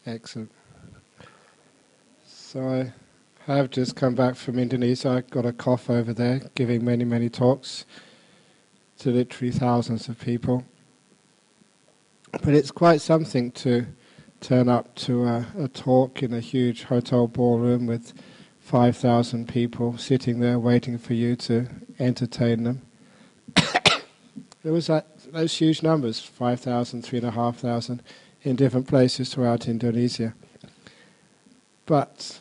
Excellent. So I have just come back from Indonesia. I got a cough over there, giving many, many talks to literally thousands of people. But it's quite something to turn up to a talk in a huge hotel ballroom with 5,000 people sitting there waiting for you to entertain them. There was those huge numbers, 5,000, 3,500, in different places throughout Indonesia. But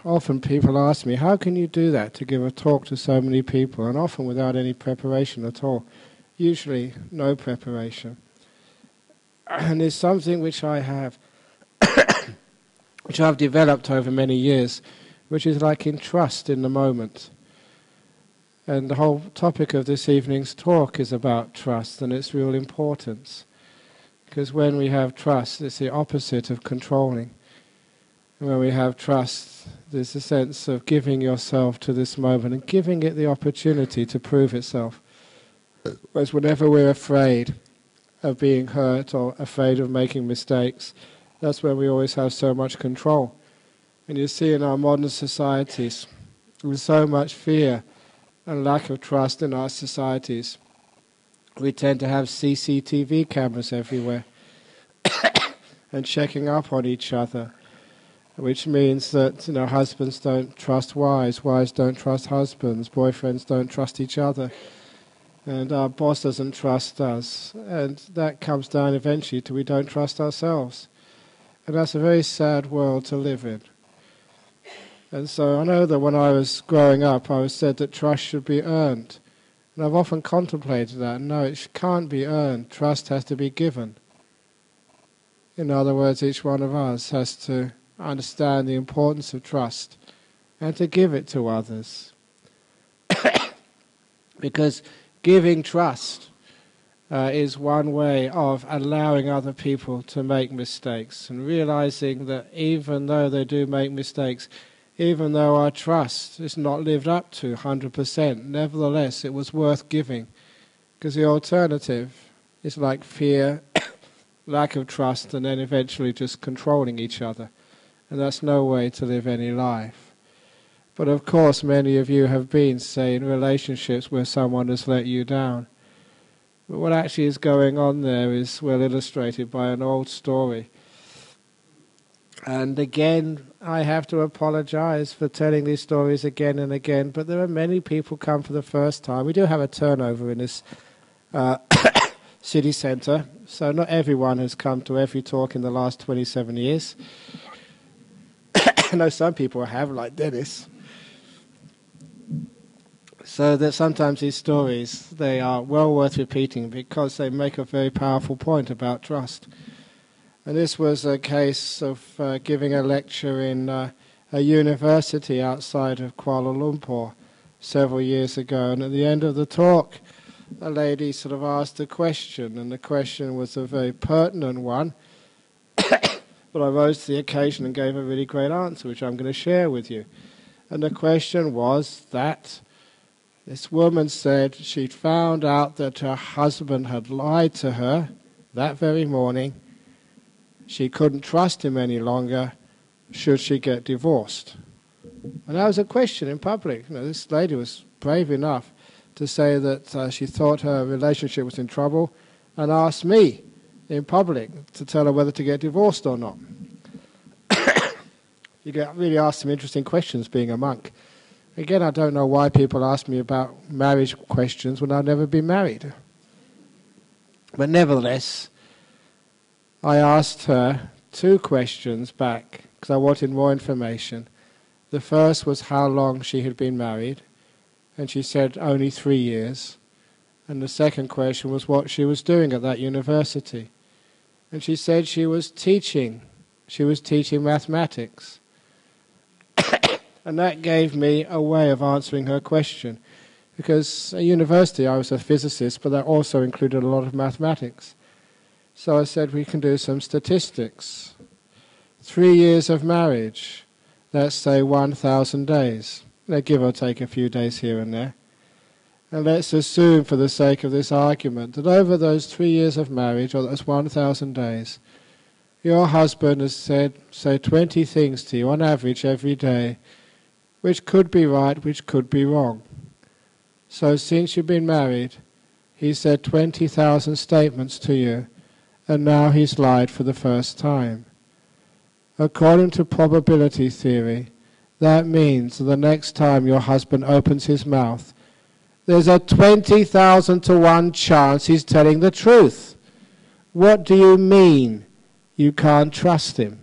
often people ask me, how can you do that, to give a talk to so many people, and often without any preparation at all? Usually no preparation. And it's something which I have which I've developed over many years, which is like in trust in the moment. And the whole topic of this evening's talk is about trust and its real importance. Because when we have trust, it's the opposite of controlling. And when we have trust, there's a sense of giving yourself to this moment and giving it the opportunity to prove itself. Whereas whenever we're afraid of being hurt or afraid of making mistakes, that's where we always have so much control. And you see in our modern societies, with so much fear and lack of trust in our societies, we tend to have CCTV cameras everywhere and checking up on each other, which means that husbands don't trust wives, wives don't trust husbands, boyfriends don't trust each other, and our boss doesn't trust us, and that comes down eventually to we don't trust ourselves. And that's a very sad world to live in. And so I know that when I was growing up, I was said that trust should be earned. And I've often contemplated that. No, it can't be earned. Trust has to be given. In other words, each one of us has to understand the importance of trust and to give it to others. Because giving trust is one way of allowing other people to make mistakes and realizing that even though they do make mistakes, even though our trust is not lived up to 100%, nevertheless it was worth giving. Because the alternative is like fear, lack of trust, and then eventually just controlling each other. And that's no way to live any life. But of course many of you have been, say, in relationships where someone has let you down. But what actually is going on there is well illustrated by an old story. And again, I have to apologize for telling these stories again and again, but there are many people come for the first time. We do have a turnover in this city centre, so not everyone has come to every talk in the last 27 years. I know some people have, like Dennis. So that sometimes these stories, they are well worth repeating because they make a very powerful point about trust. And this was a case of giving a lecture in a university outside of Kuala Lumpur several years ago. And at the end of the talk, a lady sort of asked a question, and the question was a very pertinent one. But I rose to the occasion and gave a really great answer, which I'm going to share with you. And the question was that this woman said she'd found out that her husband had lied to her that very morning. She couldn't trust him any longer. Should she get divorced? And that was a question in public. This lady was brave enough to say that she thought her relationship was in trouble and asked me in public to tell her whether to get divorced or not. You get really asked some interesting questions being a monk. Again, I don't know why people ask me about marriage questions when I've never been married. But nevertheless, I asked her 2 questions back because I wanted more information. The first was how long she had been married, and she said only 3 years. And the second question was what she was doing at that university. And she said she was teaching. She was teaching mathematics. And that gave me a way of answering her question. Because at university I was a physicist, but that also included a lot of mathematics. So I said we can do some statistics. 3 years of marriage, let's say 1,000 days. Give or take a few days here and there. And let's assume, for the sake of this argument, that over those 3 years of marriage, or those 1,000 days, Your husband has said, say, 20 things to you on average every day, which could be right, which could be wrong. So since you've been married, he said 20,000 statements to you, and now he's lied for the first time. According to probability theory, that means the next time your husband opens his mouth, there's a 20,000 to 1 chance he's telling the truth. What do you mean you can't trust him?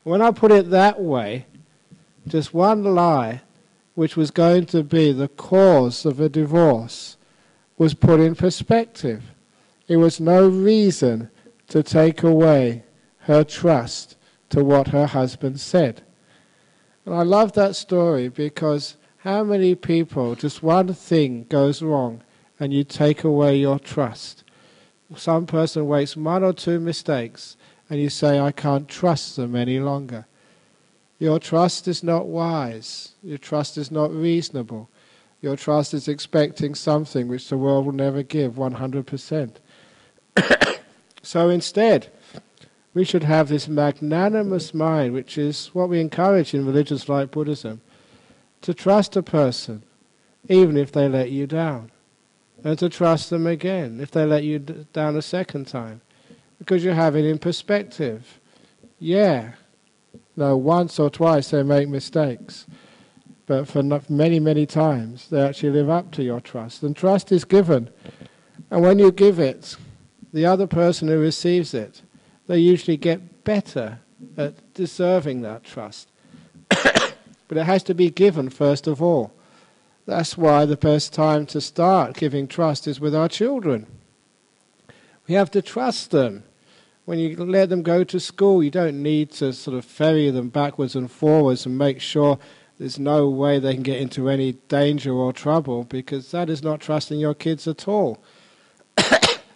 When I put it that way, just one lie, which was going to be the cause of a divorce, was put in perspective. It was no reason to take away her trust to what her husband said. And I love that story because how many people, just one thing goes wrong and you take away your trust. Some person makes 1 or 2 mistakes and you say, I can't trust them any longer. Your trust is not wise. Your trust is not reasonable. Your trust is expecting something which the world will never give 100%. So instead, we should have this magnanimous mind, which is what we encourage in religions like Buddhism, to trust a person, even if they let you down, and to trust them again if they let you down a second time, because you have it in perspective. Yeah, no, once or twice they make mistakes, but for many, many times they actually live up to your trust. And trust is given, and when you give it, the other person who receives it, they usually get better at deserving that trust. But it has to be given first of all. That's why the best time to start giving trust is with our children. We have to trust them. When you let them go to school, you don't need to sort of ferry them backwards and forwards and make sure there's no way they can get into any danger or trouble, because that is not trusting your kids at all.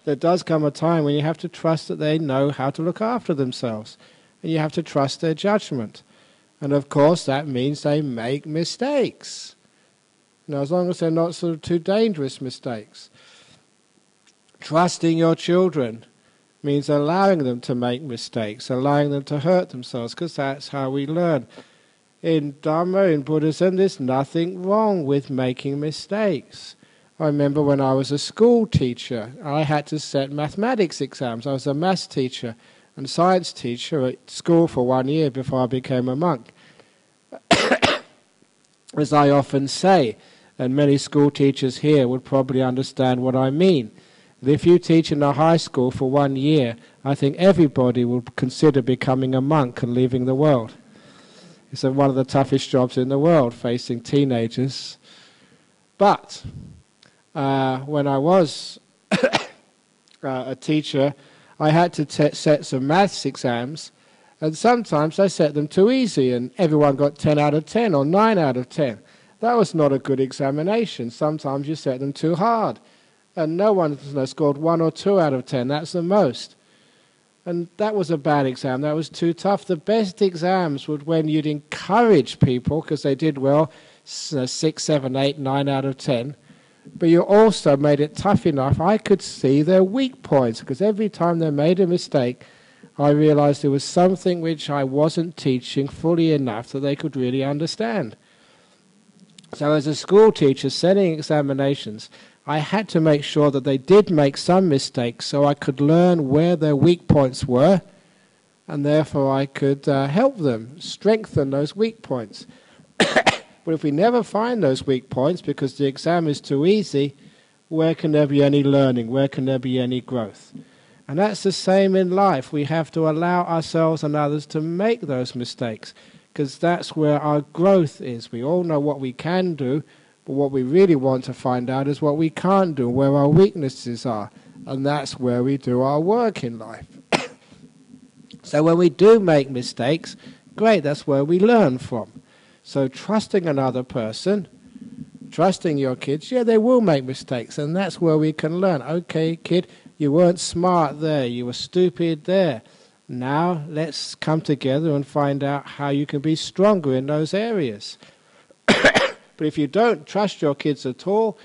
There does come a time when you have to trust that they know how to look after themselves, and you have to trust their judgment. And of course that means they make mistakes. Now, as long as they're not sort of too dangerous mistakes. Trusting your children means allowing them to make mistakes, allowing them to hurt themselves, because that's how we learn. In Dharma, in Buddhism, there's nothing wrong with making mistakes. I remember when I was a school teacher, I had to set mathematics exams. I was a maths teacher and science teacher at school for 1 year before I became a monk. As I often say, and many school teachers here would probably understand what I mean, that if you teach in a high school for 1 year, I think everybody will consider becoming a monk and leaving the world. It's one of the toughest jobs in the world, facing teenagers. But when I was a teacher, I had to set some maths exams, and sometimes I set them too easy, and everyone got 10 out of 10 or 9 out of 10. That was not a good examination. Sometimes you set them too hard, and no one scored 1 or 2 out of 10. That's the most. And that was a bad exam. That was too tough. The best exams were when you'd encourage people, because they did well, 6, 7, 8, 9 out of 10. But you also made it tough enough. I could see their weak points, because every time they made a mistake, I realized there was something which I wasn't teaching fully enough that they could really understand. So as a school teacher, setting examinations, I had to make sure that they did make some mistakes so I could learn where their weak points were, and therefore I could help them strengthen those weak points. But if we never find those weak points because the exam is too easy, where can there be any learning? Where can there be any growth? And that's the same in life. We have to allow ourselves and others to make those mistakes, because that's where our growth is. We all know what we can do, but what we really want to find out is what we can't do, where our weaknesses are. And that's where we do our work in life. So when we do make mistakes, great, that's where we learn from. So trusting another person, trusting your kids, yeah, they will make mistakes, and that's where we can learn. Okay, kid, you weren't smart there, you were stupid there. Now let's come together and find out how you can be stronger in those areas. But if you don't trust your kids at all,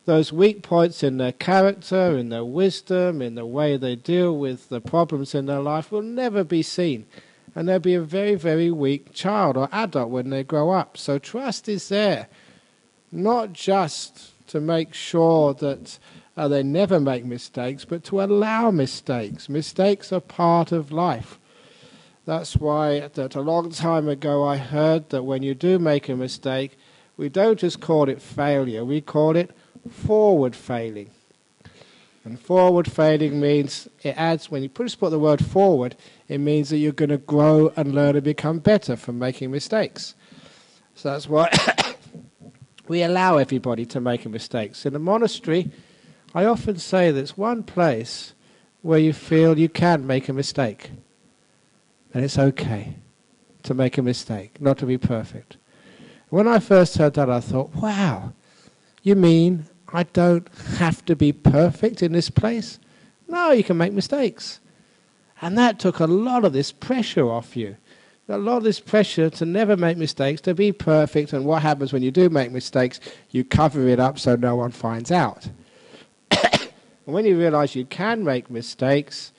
those weak points in their character, in their wisdom, in the way they deal with the problems in their life will never be seen. And they'll be a very, very weak child or adult when they grow up. So trust is there, not just to make sure that they never make mistakes, but to allow mistakes. Mistakes are part of life. That's why that a long time ago I heard that when you do make a mistake, we don't just call it failure, we call it forward failing. And forward failing means it adds, when you just put the word forward, it means that you're going to grow and learn and become better from making mistakes. So that's why we allow everybody to make mistakes. In a monastery, I often say that it's one place where you feel you can make a mistake. And it's okay to make a mistake, not to be perfect. When I first heard that, I thought, wow, you mean I don't have to be perfect in this place? No, you can make mistakes. And that took a lot of this pressure off you. A lot of this pressure to never make mistakes, to be perfect, and what happens when you do make mistakes, you cover it up so no one finds out. And when you realize you can make mistakes,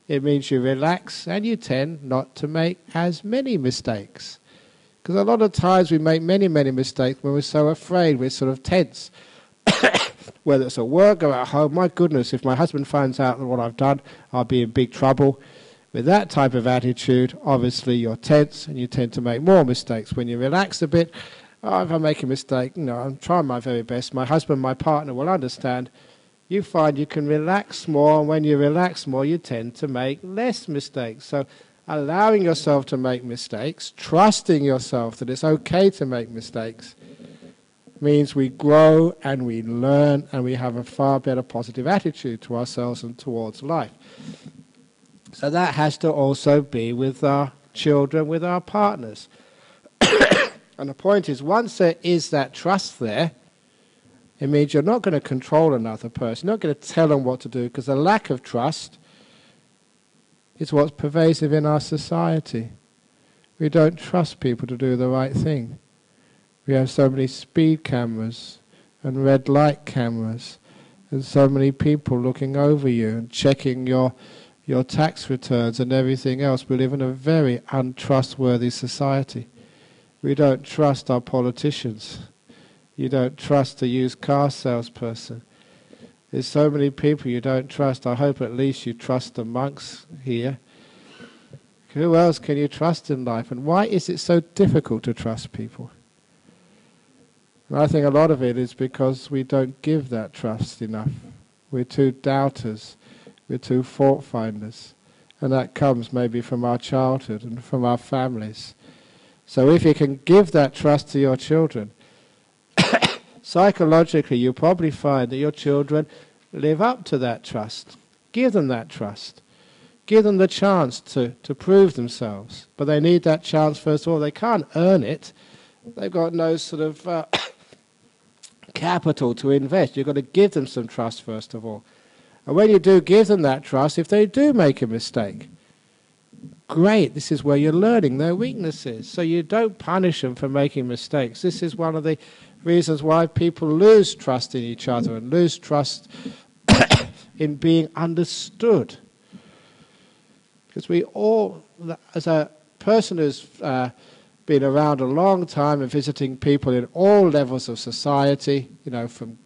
it means you relax and you tend not to make as many mistakes. Because a lot of times we make many, many mistakes when we're so afraid, we're sort of tense. Whether it's at work or at home, my goodness, if my husband finds out what I've done, I'll be in big trouble. With that type of attitude, obviously you're tense and you tend to make more mistakes. When you relax a bit, oh, if I make a mistake, I'm trying my very best. My husband, my partner will understand. You find you can relax more, and when you relax more, you tend to make less mistakes. So allowing yourself to make mistakes, trusting yourself that it's okay to make mistakes, means we grow and we learn and we have a far better positive attitude to ourselves and towards life. So that has to also be with our children, with our partners. And the point is, once there is that trust there, it means you're not going to control another person. You're not going to tell them what to do, because the lack of trust is what's pervasive in our society. We don't trust people to do the right thing. We have so many speed cameras and red light cameras and so many people looking over you and checking your tax returns and everything else. We live in a very untrustworthy society. We don't trust our politicians. You don't trust a used car salesperson. There's so many people you don't trust. I hope at least you trust the monks here. Who else can you trust in life? And why is it so difficult to trust people? And I think a lot of it is because we don't give that trust enough. We're too doubters. We're too fault finders. And that comes maybe from our childhood and from our families. So if you can give that trust to your children, psychologically you'll probably find that your children live up to that trust. Give them that trust. Give them the chance to prove themselves. But they need that chance first of all. They can't earn it. They've got no sort of capital to invest. You've got to give them some trust first of all. And when you do give them that trust, if they do make a mistake, great, this is where you're learning their weaknesses. So you don't punish them for making mistakes. This is one of the reasons why people lose trust in each other and lose trust in being understood. Because we all, as a person who's been around a long time and visiting people in all levels of society, from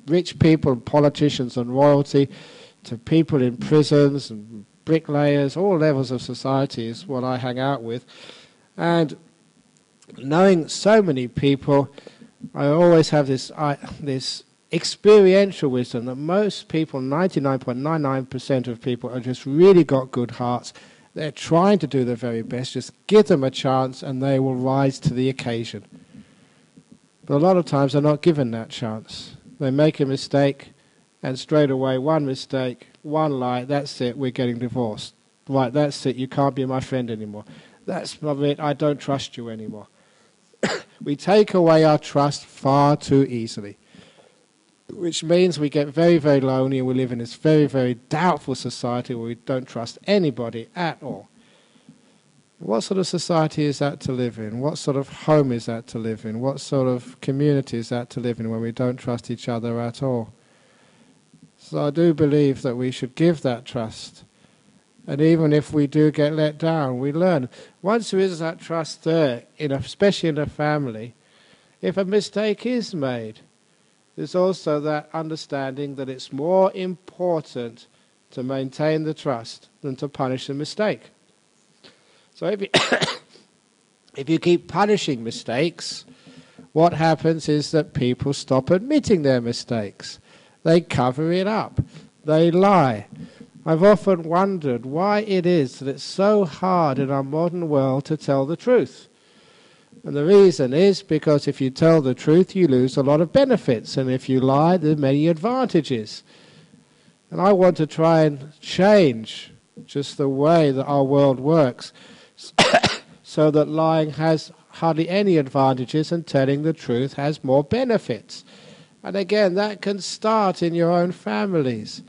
rich people and politicians and royalty to people in prisons and bricklayers, all levels of society is what I hang out with. And knowing so many people, I always have this experiential wisdom that most people, 99.99% of people, have just really got good hearts. They're trying to do their very best. Just give them a chance and they will rise to the occasion. But a lot of times they're not given that chance. They make a mistake and straight away, one mistake, one lie, that's it, we're getting divorced. Right, that's it, you can't be my friend anymore. That's it, I don't trust you anymore. We take away our trust far too easily, which means we get very, very lonely and we live in this very, very doubtful society where we don't trust anybody at all. What sort of society is that to live in? What sort of home is that to live in? What sort of community is that to live in when we don't trust each other at all? So I do believe that we should give that trust. And even if we do get let down, we learn. Once there is that trust there, especially in a family, if a mistake is made, there's also that understanding that it's more important to maintain the trust than to punish the mistake. So if you keep punishing mistakes, what happens is that people stop admitting their mistakes. They cover it up. They lie. I've often wondered why it is that it's so hard in our modern world to tell the truth. And the reason is because if you tell the truth, you lose a lot of benefits. And if you lie, there are many advantages. And I want to try and change just the way that our world works so that lying has hardly any advantages and telling the truth has more benefits. And again, that can start in your own families.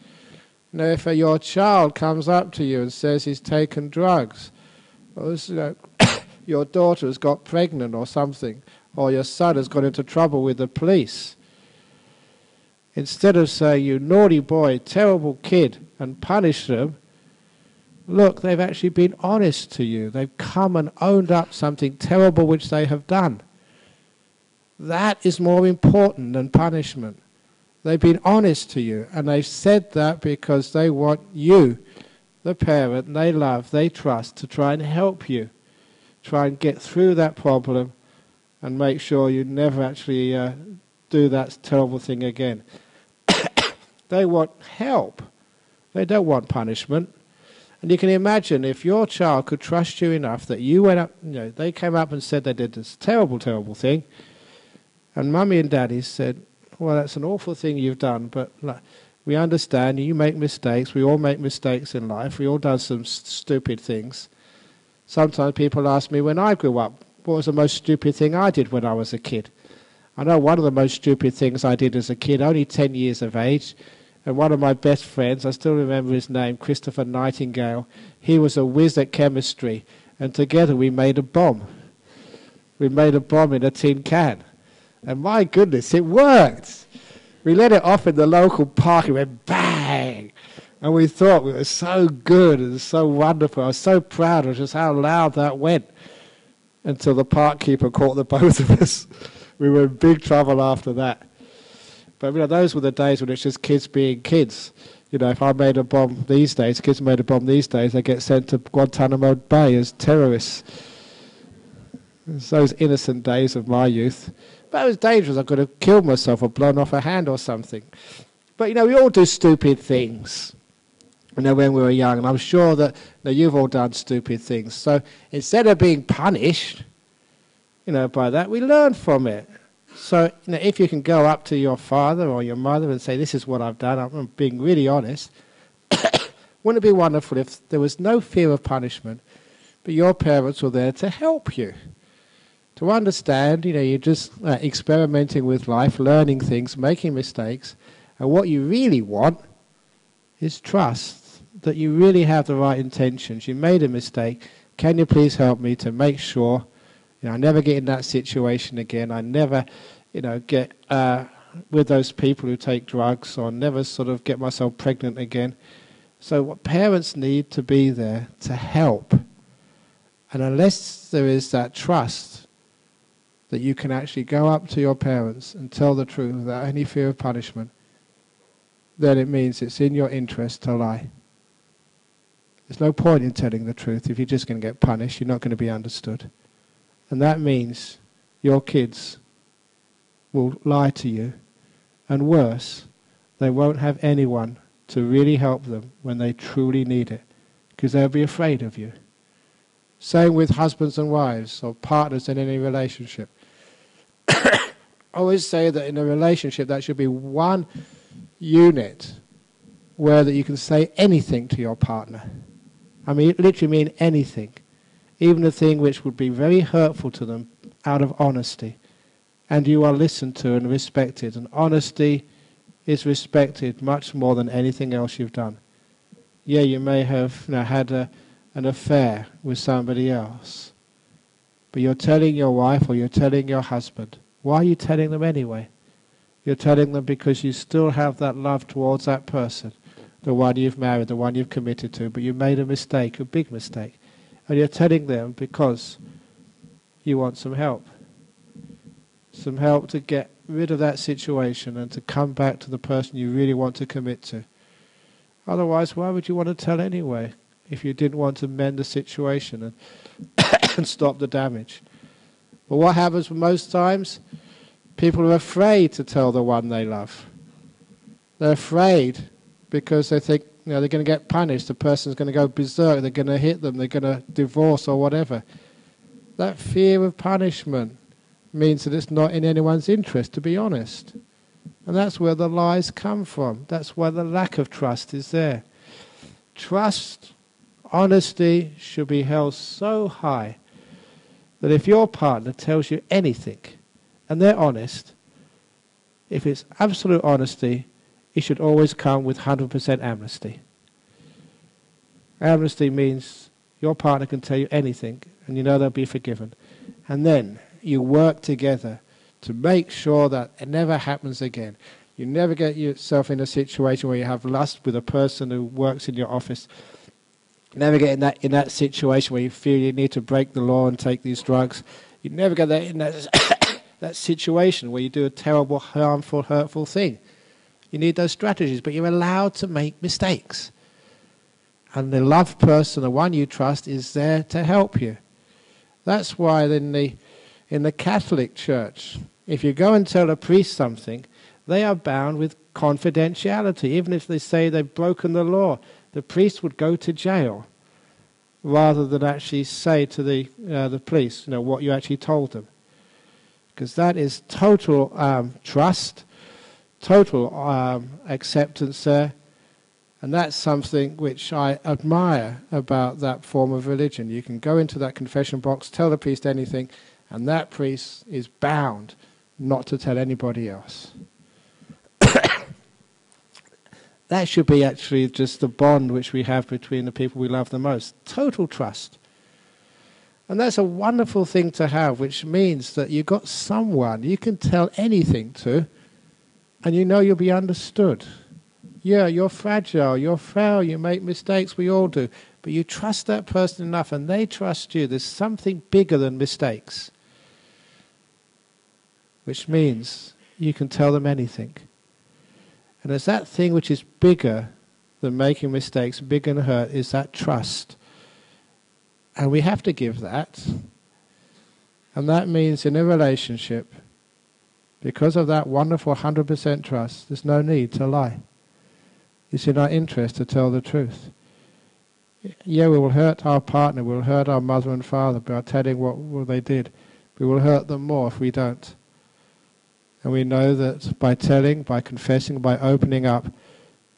If your child comes up to you and says he's taken drugs, or your daughter has got pregnant or something, or your son has got into trouble with the police, instead of saying, you naughty boy, terrible kid, and punish them, look, they've actually been honest to you. They've come and owned up something terrible which they have done. That is more important than punishment. They've been honest to you, and they've said that because they want you, the parent they love, they trust, to try and help you, try and get through that problem and make sure you never actually do that terrible thing again. They want help. They don't want punishment. And you can imagine if your child could trust you enough that you went up, they came up and said they did this terrible, terrible thing, and Mummy and Daddy said, well, that's an awful thing you've done, but we understand you make mistakes. We all make mistakes in life. We all done some stupid things. Sometimes people ask me when I grew up, what was the most stupid thing I did when I was a kid? I know one of the most stupid things I did as a kid, only 10 years of age, and one of my best friends, I still remember his name, Christopher Nightingale, he was a whiz at chemistry, and together we made a bomb. We made a bomb in a tin can. And my goodness, it worked. We let it off in the local park, it went bang. And we thought we were so good and so wonderful. I was so proud of just how loud that went. Until the park keeper caught the both of us. We were in big trouble after that. But those were the days when it's just kids being kids. If I made a bomb these days, kids made a bomb these days, they get sent to Guantanamo Bay as terrorists. It's those innocent days of my youth. But it was dangerous. I could have killed myself or blown off a hand or something. But, we all do stupid things, when we were young. And I'm sure that you've all done stupid things. So instead of being punished, by that, we learn from it. So, if you can go up to your father or your mother and say, this is what I've done, I'm being really honest, wouldn't it be wonderful if there was no fear of punishment, but your parents were there to help you? To understand, you're just experimenting with life, learning things, making mistakes, and what you really want is trust, that you really have the right intentions. You made a mistake. Can you please help me to make sure I never get in that situation again? I never, get with those people who take drugs, or never sort of get myself pregnant again. So what parents need to be there to help. And unless there is that trust, that you can actually go up to your parents and tell the truth without any fear of punishment, then it means it's in your interest to lie. There's no point in telling the truth. If you're just going to get punished, you're not going to be understood. And that means your kids will lie to you, and worse, they won't have anyone to really help them when they truly need it, because they'll be afraid of you. Same with husbands and wives, or partners in any relationship. I always say that in a relationship that should be one unit where that you can say anything to your partner. I mean, it literally mean anything. Even a thing which would be very hurtful to them, out of honesty. And you are listened to and respected. And honesty is respected much more than anything else you've done. Yeah, you may have had an affair with somebody else, but you're telling your wife or you're telling your husband. Why are you telling them anyway? You're telling them because you still have that love towards that person, the one you've married, the one you've committed to, but you made a mistake, a big mistake. And you're telling them because you want some help. Some help to get rid of that situation and to come back to the person you really want to commit to. Otherwise, why would you want to tell anyway if you didn't want to mend the situation and, and stop the damage? But what happens most times? People are afraid to tell the one they love. They're afraid because they think they're going to get punished, the person's going to go berserk, they're going to hit them, they're going to divorce or whatever. That fear of punishment means that it's not in anyone's interest, to be honest. And that's where the lies come from. That's why the lack of trust is there. Trust, honesty should be held so high that if your partner tells you anything, and they're honest, if it's absolute honesty, it should always come with 100% amnesty. Amnesty means your partner can tell you anything, and you know they'll be forgiven. And then you work together to make sure that it never happens again. You never get yourself in a situation where you have lust with a person who works in your office. Never get in that situation where you feel you need to break the law and take these drugs. You never get in that situation where you do a terrible, harmful, hurtful thing. You need those strategies, but you're allowed to make mistakes. And the loved person, the one you trust, is there to help you. That's why in the Catholic Church, if you go and tell a priest something, they are bound with confidentiality. Even if they say they've broken the law, the priest would go to jail rather than actually say to the police, what you actually told them. Because that is total trust, total acceptance there. And that's something which I admire about that form of religion. You can go into that confession box, tell the priest anything, and that priest is bound not to tell anybody else. That should be actually just the bond which we have between the people we love the most. Total trust. And that's a wonderful thing to have, which means that you've got someone you can tell anything to, and you know you'll be understood. Yeah, you're fragile, you're frail, you make mistakes, we all do. But you trust that person enough and they trust you. There's something bigger than mistakes. Which means you can tell them anything. And it's that thing which is bigger than making mistakes, bigger than hurt, is that trust. And we have to give that. And that means in a relationship, because of that wonderful 100% trust, there's no need to lie. It's in our interest to tell the truth. Yeah, we will hurt our partner, we will hurt our mother and father by telling what they did. We will hurt them more if we don't. And we know that by telling, by confessing, by opening up,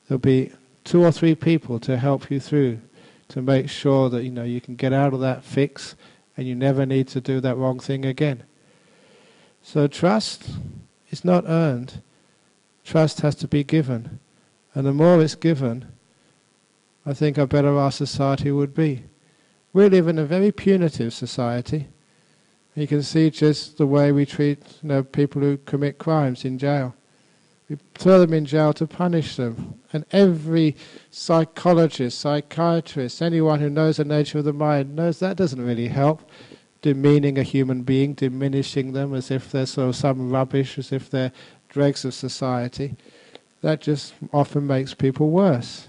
there'll be 2 or 3 people to help you through, to make sure that you can get out of that fix and you never need to do that wrong thing again. So trust is not earned. Trust has to be given. And the more it's given, I think how better our society would be. We live in a very punitive society. You can see just the way we treat people who commit crimes in jail. We throw them in jail to punish them. And every psychologist, psychiatrist, anyone who knows the nature of the mind knows that doesn't really help. Demeaning a human being, diminishing them as if they're sort of some rubbish, as if they're dregs of society. That just often makes people worse.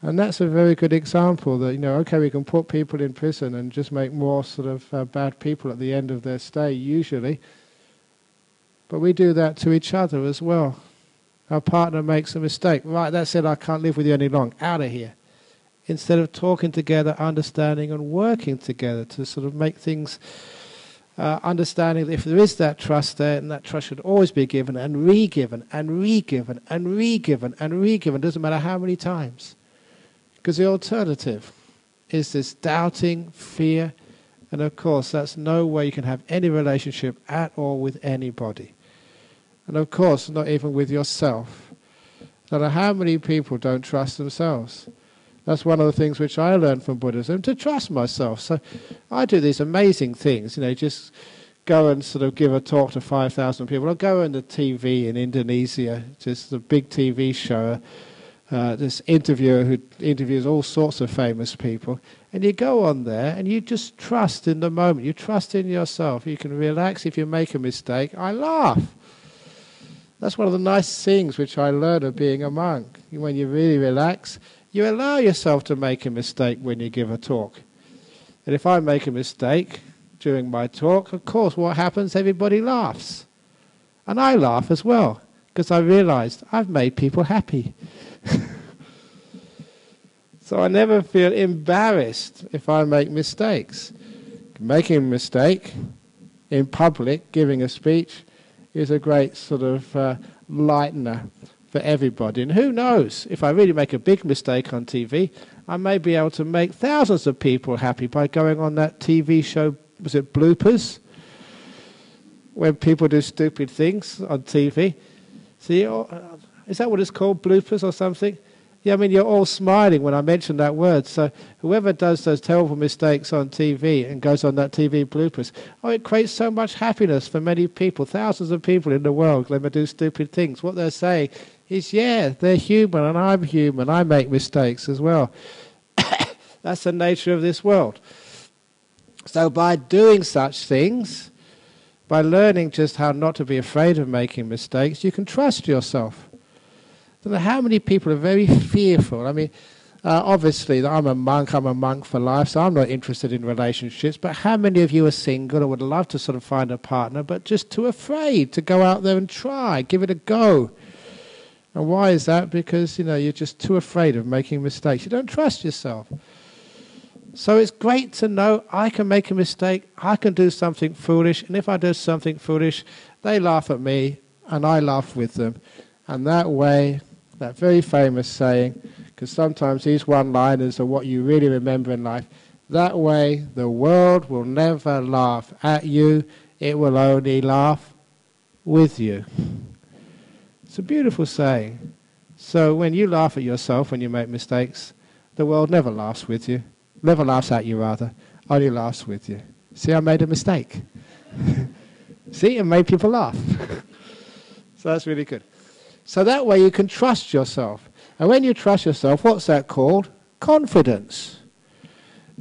And that's a very good example that, okay, we can put people in prison and just make more sort of bad people at the end of their stay, usually. But we do that to each other as well. Our partner makes a mistake. Right, that's it, I can't live with you any longer. Out of here. Instead of talking together, understanding and working together to sort of make things, understanding that if there is that trust there, and that trust should always be given and re-given and re-given and re-given and re-given, doesn't matter how many times. Because the alternative is this doubting, fear, and of course that's no way you can have any relationship at all with anybody. And of course not even with yourself. No matter how many people don't trust themselves. That's one of the things which I learned from Buddhism, to trust myself. So I do these amazing things, just go and sort of give a talk to 5,000 people. I'll go on the TV in Indonesia, just a big TV show, this interviewer who interviews all sorts of famous people. And you go on there and you just trust in the moment. You trust in yourself. You can relax. If you make a mistake, I laugh. That's one of the nice things which I learned of being a monk. When you really relax, you allow yourself to make a mistake when you give a talk. And if I make a mistake during my talk, of course, what happens? Everybody laughs. And I laugh as well, because I realized I've made people happy. So I never feel embarrassed if I make mistakes. Making a mistake in public, giving a speech, is a great sort of lightener for everybody. And who knows, if I really make a big mistake on TV, I may be able to make thousands of people happy by going on that TV show, was it Bloopers? When people do stupid things on TV. See, is that what it's called, bloopers or something? Yeah, I mean, you're all smiling when I mention that word. So whoever does those terrible mistakes on TV and goes on that TV bloopers, it creates so much happiness for many people, thousands of people in the world when they do stupid things. What they're saying is, yeah, they're human and I'm human. I make mistakes as well. That's the nature of this world. So by doing such things, by learning just how not to be afraid of making mistakes, you can trust yourself. I don't know how many people are very fearful. I mean, obviously, I'm a monk for life, so I'm not interested in relationships, but how many of you are single and would love to sort of find a partner, but just too afraid to go out there and try, give it a go? And why is that? Because, you're just too afraid of making mistakes. You don't trust yourself. So it's great to know I can make a mistake, I can do something foolish, and if I do something foolish, they laugh at me, and I laugh with them. And that way, that very famous saying, because sometimes these one-liners are what you really remember in life, that way the world will never laugh at you, it will only laugh with you. It's a beautiful saying. So when you laugh at yourself when you make mistakes, the world never laughs with you. Never laughs at you, rather. Only laughs with you. See, I made a mistake. See, it made people laugh. So that's really good. So that way you can trust yourself. And when you trust yourself, what's that called? Confidence.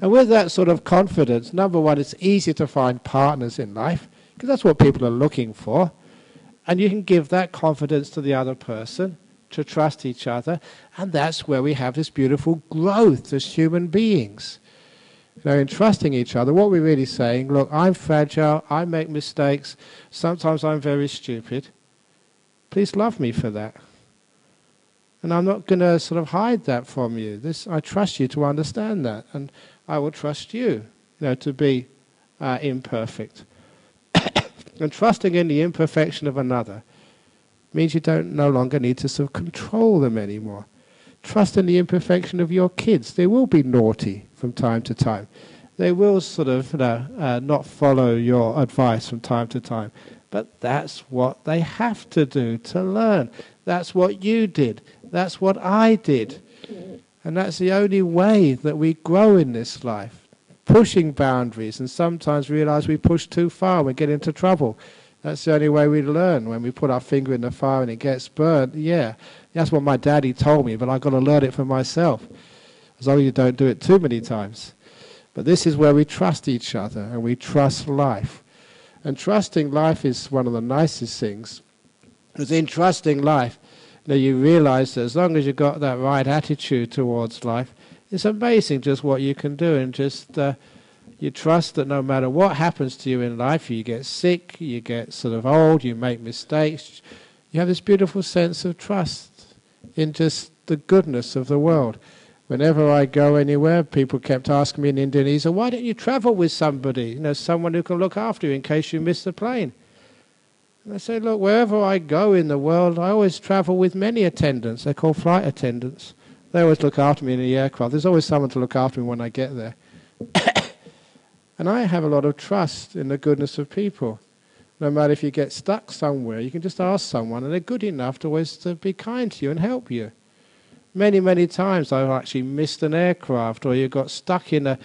And with that sort of confidence, number one, it's easier to find partners in life, because that's what people are looking for. And you can give that confidence to the other person, to trust each other, and that's where we have this beautiful growth as human beings. In trusting each other, what we're really saying, look, I'm fragile, I make mistakes, sometimes I'm very stupid. Please love me for that. And I'm not going to sort of hide that from you. I trust you to understand that, and I will trust you, to be imperfect. And trusting in the imperfection of another means you no longer need to sort of control them anymore. Trust in the imperfection of your kids. They will be naughty from time to time. They will sort of not follow your advice from time to time. But that's what they have to do to learn. That's what you did. That's what I did. And that's the only way that we grow in this life. Pushing boundaries, and sometimes realize we push too far and we get into trouble. That's the only way we learn. When we put our finger in the fire and it gets burnt, yeah, that's what my daddy told me, but I've got to learn it for myself. As long as you don't do it too many times. But this is where we trust each other and we trust life. And trusting life is one of the nicest things. Because in trusting life, you realize that as long as you've got that right attitude towards life, it's amazing just what you can do, and just you trust that no matter what happens to you in life, you get sick, you get sort of old, you make mistakes, you have this beautiful sense of trust in just the goodness of the world. Whenever I go anywhere, people kept asking me in Indonesia, why don't you travel with somebody, someone who can look after you in case you miss the plane? And I say, look, wherever I go in the world, I always travel with many attendants. They're called flight attendants. They always look after me in the aircraft. There's always someone to look after me when I get there. And I have a lot of trust in the goodness of people. No matter if you get stuck somewhere, you can just ask someone, and they're good enough to always to be kind to you and help you. Many, many times I've actually missed an aircraft, or you got stuck in the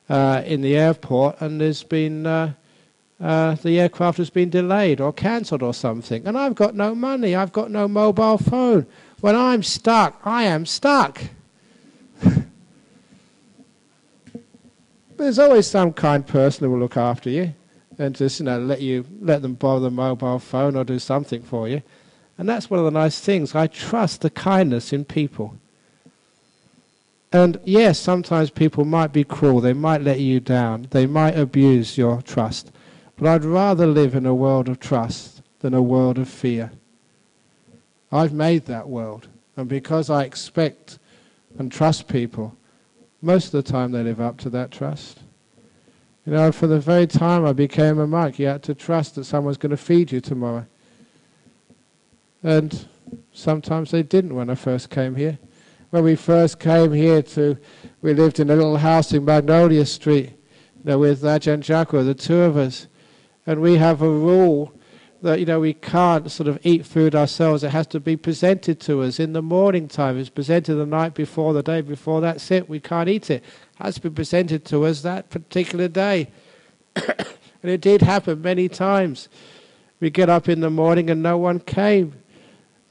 airport and there's been the aircraft has been delayed or cancelled or something, and I've got no money, I've got no mobile phone. When I'm stuck, I am stuck. But there's always some kind person who will look after you and just let them borrow the mobile phone or do something for you. And that's one of the nice things. I trust the kindness in people. And yes, sometimes people might be cruel, they might let you down, they might abuse your trust. But I'd rather live in a world of trust than a world of fear. I've made that world, and because I expect and trust people, most of the time they live up to that trust. You know, from the very time I became a monk, you had to trust that someone's going to feed you tomorrow. And sometimes they didn't when I first came here. When we first came here we lived in a little house in Magnolia Street, with Ajahn Brahm, the two of us. And we have a rule that, we can't sort of eat food ourselves. It has to be presented to us in the morning time. It's presented the night before, the day before, that's it. We can't eat it. It has to be presented to us that particular day. And it did happen many times. We get up in the morning and no one came.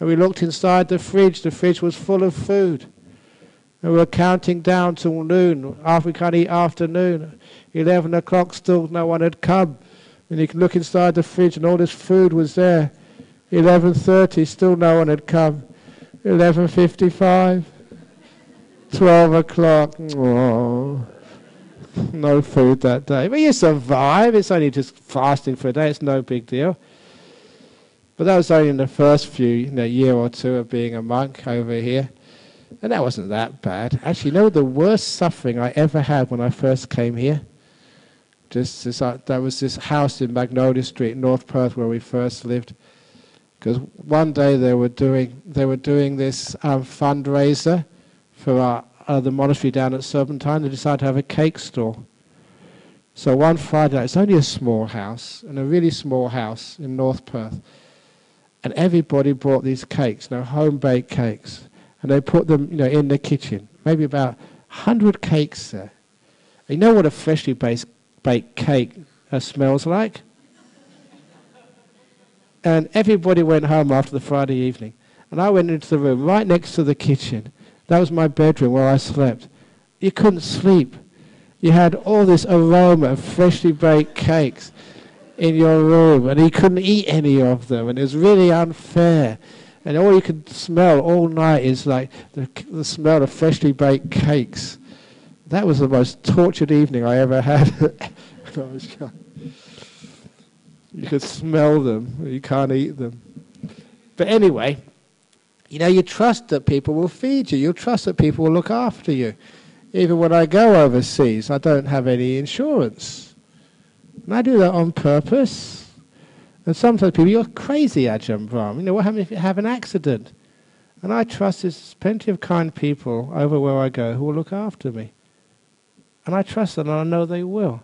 And we looked inside the fridge was full of food. And we were counting down till noon, after we can't eat afternoon. 11 o'clock, still no one had come. And you can look inside the fridge and all this food was there. 11:30, still no one had come. 11:55, 12 o'clock, oh, no food that day. But you survive, it's only just fasting for a day, it's no big deal. But that was only in the first few year or two of being a monk over here. And that wasn't that bad. Actually, the worst suffering I ever had when I first came here? There was this house in Magnolia Street, North Perth, where we first lived. Because one day they were doing this fundraiser for the monastery down at Serpentine. They decided to have a cake stall. So one Friday night, it's only a small house, and a really small house in North Perth. And everybody brought these cakes, home-baked cakes. And they put them, in the kitchen. Maybe about 100 cakes there. And you know what a freshly baked cake smells like? And everybody went home after the Friday evening. And I went into the room right next to the kitchen. That was my bedroom where I slept. You couldn't sleep. You had all this aroma of freshly baked cakes in your room, and you couldn't eat any of them, and it was really unfair. And all you could smell all night is like the smell of freshly baked cakes. That was the most tortured evening I ever had when I was young. You could smell them, you can't eat them. But anyway, you trust that people will feed you. You trust that people will look after you. Even when I go overseas, I don't have any insurance. And I do that on purpose. And sometimes people, you're crazy, Ajahn Brahm. What happens if you have an accident? And I trust there's plenty of kind people over where I go who will look after me. And I trust them, and I know they will.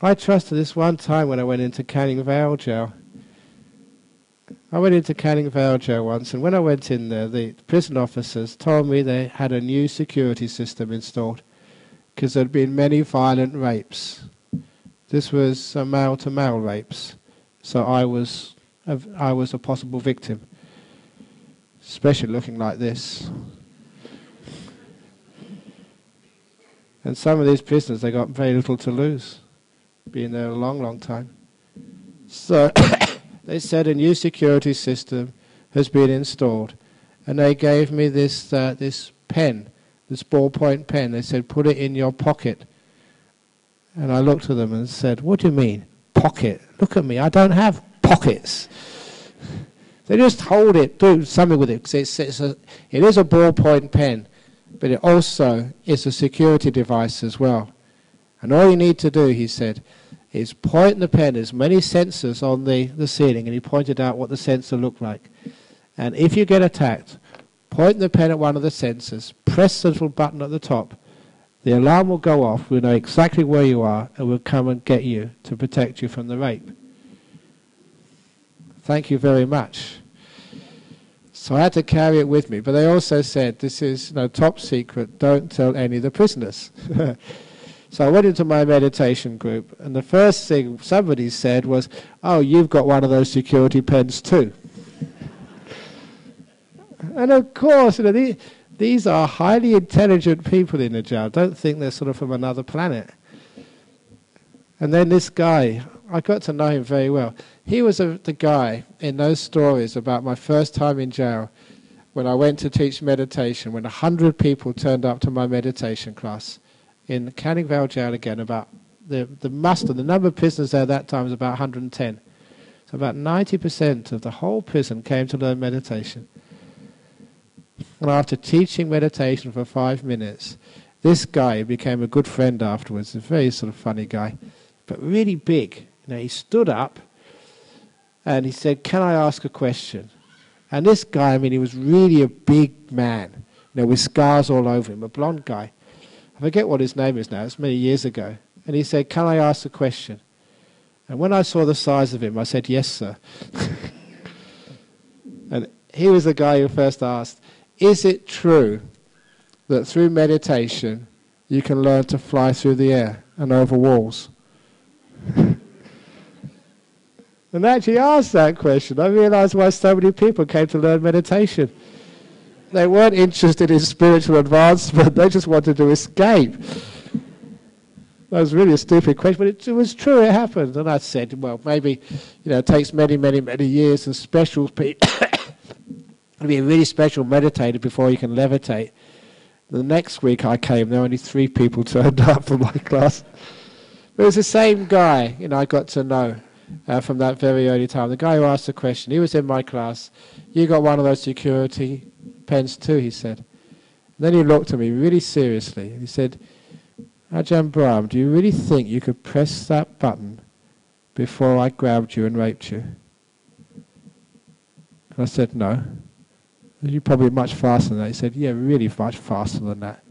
I trusted this one time when I went into Canning Vale jail. I went into Canning Vale jail once, and when I went in there, the prison officers told me they had a new security system installed because there had been many violent rapes. This was male-to-male rapes, so I was a possible victim, especially looking like this. And some of these prisoners, they got very little to lose, being there a long, long time. So they said a new security system has been installed, and they gave me this pen, this ballpoint pen. They said, put it in your pocket. And I looked at them and said, what do you mean, pocket? Look at me, I don't have pockets. They just hold it, do something with it. It is a ballpoint pen, but it also is a security device as well. And all you need to do, he said, is point the pen. There's many sensors on the ceiling, and he pointed out what the sensor looked like. And if you get attacked, point the pen at one of the sensors, press the little button at the top, the alarm will go off, we'll know exactly where you are, and we'll come and get you to protect you from the rape. Thank you very much. So I had to carry it with me. But they also said, this is top secret, don't tell any of the prisoners. So I went into my meditation group, and the first thing somebody said was, oh, you've got one of those security pens too. And of course, these are highly intelligent people in the jail. Don't think they're sort of from another planet. And then this guy, I got to know him very well. He was the guy in those stories about my first time in jail when I went to teach meditation, when 100 people turned up to my meditation class in Canning Vale Jail again. About the number of prisoners there at that time was about 110. So about 90% of the whole prison came to learn meditation. And after teaching meditation for 5 minutes, this guy became a good friend afterwards, a very sort of funny guy, but really big. He stood up and he said, can I ask a question? And this guy, he was really a big man, with scars all over him, a blonde guy. I forget what his name is now, it's many years ago. And he said, can I ask a question? And when I saw the size of him, I said, yes, sir. And he was the guy who first asked, is it true that through meditation you can learn to fly through the air and over walls? And actually asked that question, I realized why so many people came to learn meditation. They weren't interested in spiritual advancement, they just wanted to escape. That was really a stupid question, but it was true, it happened. And I said, well, maybe it takes many, many, many years and special people to be a really special meditator before you can levitate. The next week I came, there were only 3 people turned up for my class. But it was the same guy, I got to know from that very early time. The guy who asked the question, he was in my class. You got one of those security pens too, he said. And then he looked at me really seriously and he said, Ajahn Brahm, do you really think you could press that button before I grabbed you and raped you? And I said, no. You're probably much faster than that. He said, yeah, really much faster than that.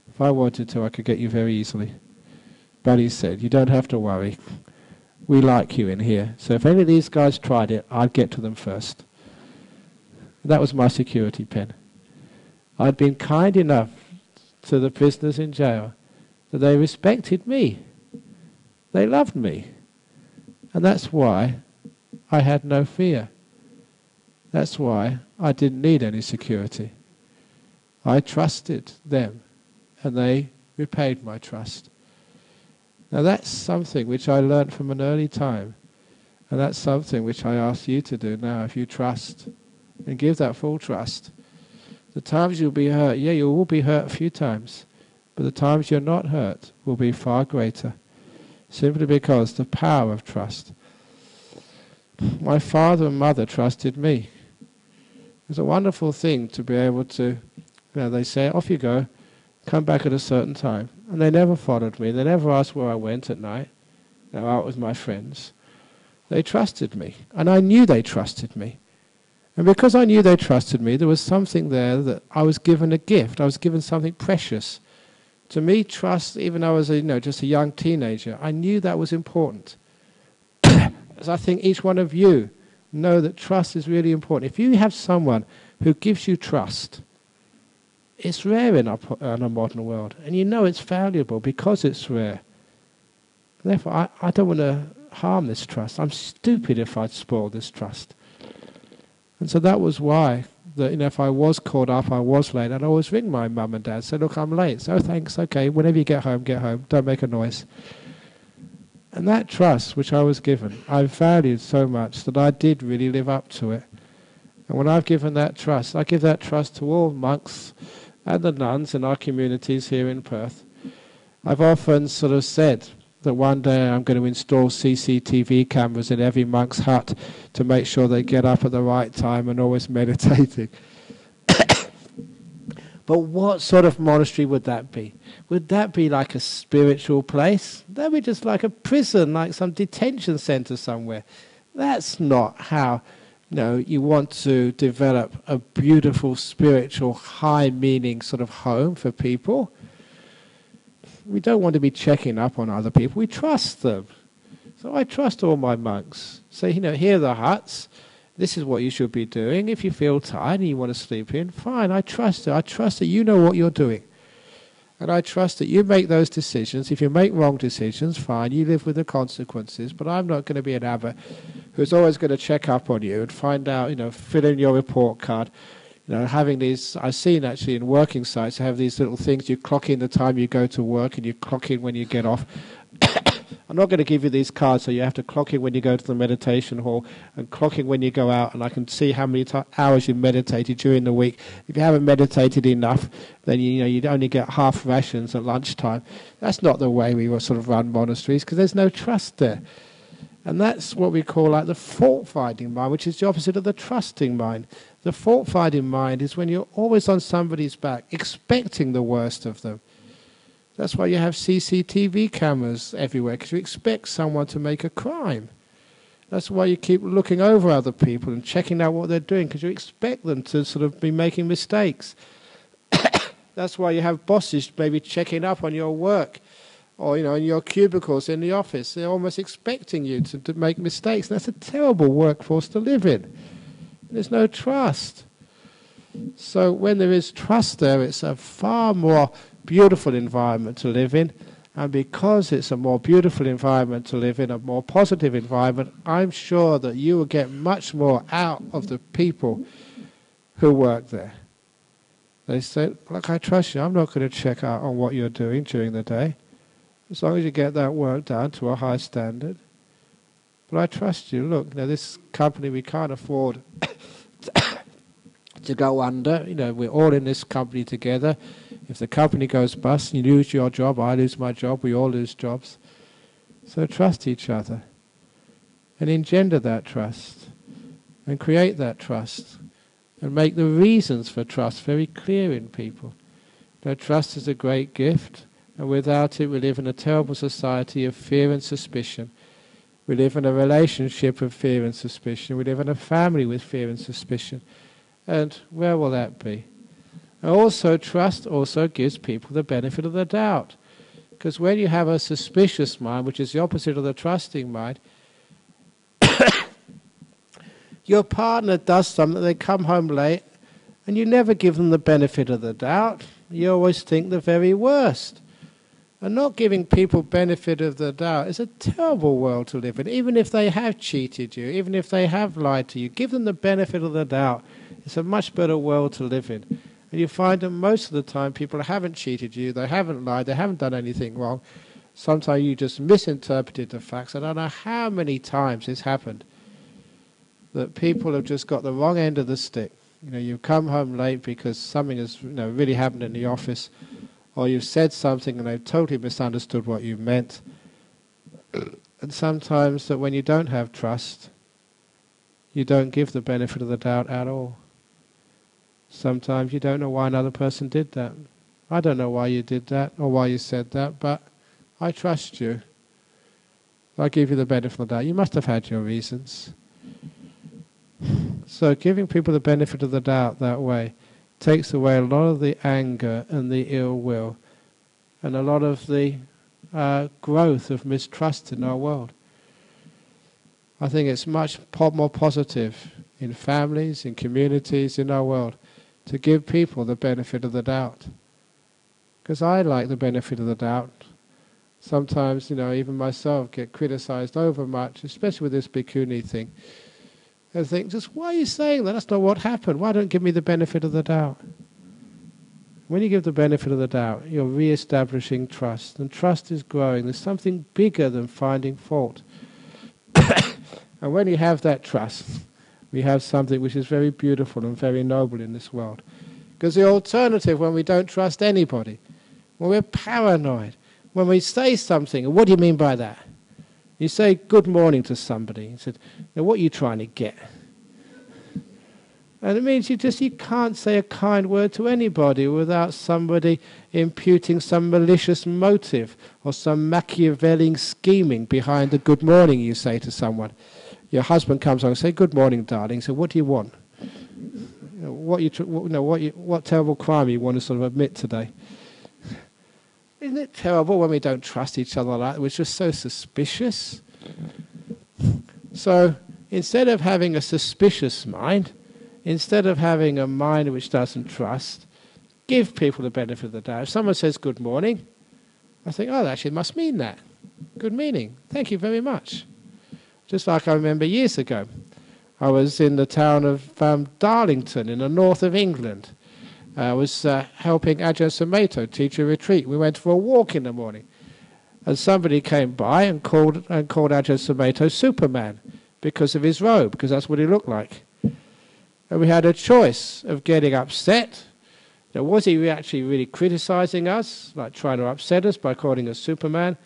If I wanted to, I could get you very easily. But he said, you don't have to worry. We like you in here. So if any of these guys tried it, I'd get to them first. That was my security pen. I'd been kind enough to the prisoners in jail that they respected me. They loved me. And that's why I had no fear. That's why I didn't need any security. I trusted them, and they repaid my trust. Now that's something which I learnt from an early time, and that's something which I ask you to do now. If you trust, and give that full trust. The times you'll be hurt, you will be hurt a few times, but the times you're not hurt will be far greater, simply because the power of trust. My father and mother trusted me. It's a wonderful thing to be able to, they say, off you go, come back at a certain time. And they never followed me. They never asked where I went at night, out with my friends. They trusted me, and I knew they trusted me. And because I knew they trusted me, there was something there that I was given a gift. I was given something precious. To me, trust, even though I was just a young teenager, I knew that was important. As I think each one of you know that trust is really important. If you have someone who gives you trust, it's rare in our modern world. And it's valuable because it's rare. Therefore, I don't want to harm this trust. I'm stupid if I'd spoil this trust. And so that was why, if I was caught up, I was late, I'd always ring my mum and dad, say, look, I'm late. So thanks, okay, whenever you get home, don't make a noise. And that trust which I was given, I valued so much that I did really live up to it. And when I've given that trust, I give that trust to all monks and the nuns in our communities here in Perth. I've often sort of said that one day I'm going to install CCTV cameras in every monk's hut to make sure they get up at the right time and always meditating. But what sort of monastery would that be? Would that be like a spiritual place? That would be just like a prison, like some detention center somewhere. That's not how you want to develop a beautiful, spiritual, high-meaning sort of home for people. We don't want to be checking up on other people. We trust them. So I trust all my monks. So, here are the huts. This is what you should be doing. If you feel tired and you want to sleep in, fine, I trust it. I trust that you know what you're doing. And I trust that you make those decisions. If you make wrong decisions, fine, you live with the consequences. But I'm not going to be an abbot who's always going to check up on you and find out, fill in your report card. Having these, I've seen actually in working sites, have these little things. You clock in the time you go to work and you clock in when you get off. I'm not going to give you these cards, so you have to clock in when you go to the meditation hall and clock in when you go out, and I can see how many hours you meditated during the week. If you haven't meditated enough, then you'd only get half rations at lunchtime. That's not the way we were sort of run monasteries, because there's no trust there. And that's what we call like the fault-finding mind, which is the opposite of the trusting mind. The fault-finding mind is when you're always on somebody's back, expecting the worst of them. That's why you have CCTV cameras everywhere, because you expect someone to make a crime. That's why you keep looking over other people and checking out what they're doing, because you expect them to sort of be making mistakes. That's why you have bosses maybe checking up on your work, or in your cubicles in the office. They're almost expecting you to make mistakes. And that's a terrible workforce to live in. There's no trust. So when there is trust there, it's a far more beautiful environment to live in, and because it's a more beautiful environment to live in, a more positive environment, I'm sure that you will get much more out of the people who work there. They say, look, I trust you, I'm not going to check out on what you're doing during the day, as long as you get that work done to a high standard. But I trust you. Look, this company, we can't afford to go under. We're all in this company together. If the company goes bust, you lose your job, I lose my job, we all lose jobs. So trust each other and engender that trust and create that trust and make the reasons for trust very clear in people. Trust is a great gift, and without it we live in a terrible society of fear and suspicion. We live in a relationship of fear and suspicion. We live in a family with fear and suspicion. And where will that be? Also, trust also gives people the benefit of the doubt. Because when you have a suspicious mind, which is the opposite of the trusting mind, your partner does something, they come home late, and you never give them the benefit of the doubt. You always think the very worst. And not giving people benefit of the doubt is a terrible world to live in. Even if they have cheated you, even if they have lied to you, give them the benefit of the doubt. It's a much better world to live in. And you find that most of the time people haven't cheated you, they haven't lied, they haven't done anything wrong. Sometimes you just misinterpreted the facts. I don't know how many times it's happened that people have just got the wrong end of the stick. You've come home late because something has really happened in the office, or you've said something and they've totally misunderstood what you meant. And sometimes that when you don't have trust, you don't give the benefit of the doubt at all. Sometimes you don't know why another person did that. I don't know why you did that or why you said that, but I trust you. I give you the benefit of the doubt. You must have had your reasons. So giving people the benefit of the doubt that way takes away a lot of the anger and the ill will and a lot of the growth of mistrust in our world. I think it's much more positive in families, in communities, in our world, to give people the benefit of the doubt. Because I like the benefit of the doubt. Sometimes, even myself get criticized over much, especially with this Bhikkhuni thing. I think, just why are you saying that? That's not what happened. Why don't you give me the benefit of the doubt? When you give the benefit of the doubt, you're re-establishing trust. And trust is growing. There's something bigger than finding fault. And when you have that trust, we have something which is very beautiful and very noble in this world. Because the alternative, when we don't trust anybody, when we're paranoid, when we say something, and what do you mean by that? You say good morning to somebody. You said, now what are you trying to get? And it means you can't say a kind word to anybody without somebody imputing some malicious motive or some Machiavellian scheming behind the good morning you say to someone. Your husband comes on and says, good morning, darling. So what do you want? What terrible crime you want to sort of admit today? Isn't it terrible when we don't trust each other like that? We're just so suspicious. So instead of having a suspicious mind, instead of having a mind which doesn't trust, give people the benefit of the doubt. If someone says good morning, I think, oh, actually, it must mean that. Good meaning. Thank you very much. Just like I remember years ago, I was in the town of Darlington in the north of England. I was helping Ajahn teach a retreat. We went for a walk in the morning. And somebody came by and called Ajahn Superman because of his robe, because that's what he looked like. And we had a choice of getting upset. Now, was he actually really criticizing us, like trying to upset us by calling us Superman,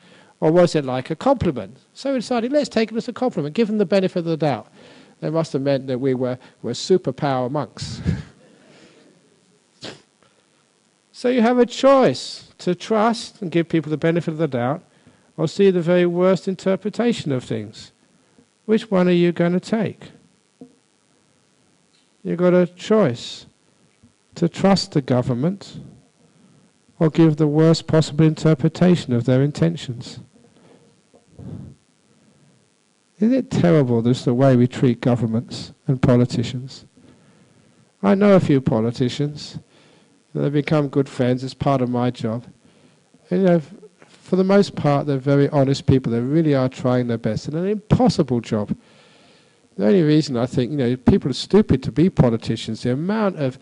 or was it like a compliment? So we decided, let's take it as a compliment, give him the benefit of the doubt. That must have meant that we were superpower monks. So you have a choice to trust and give people the benefit of the doubt, or see the very worst interpretation of things. Which one are you going to take? You've got a choice to trust the government or give the worst possible interpretation of their intentions. Isn't it terrible, this the way we treat governments and politicians? I know a few politicians. They've become good friends. It's part of my job. And, for the most part, they're very honest people. They really are trying their best. And an impossible job. The only reason I think, people are stupid to be politicians, the amount of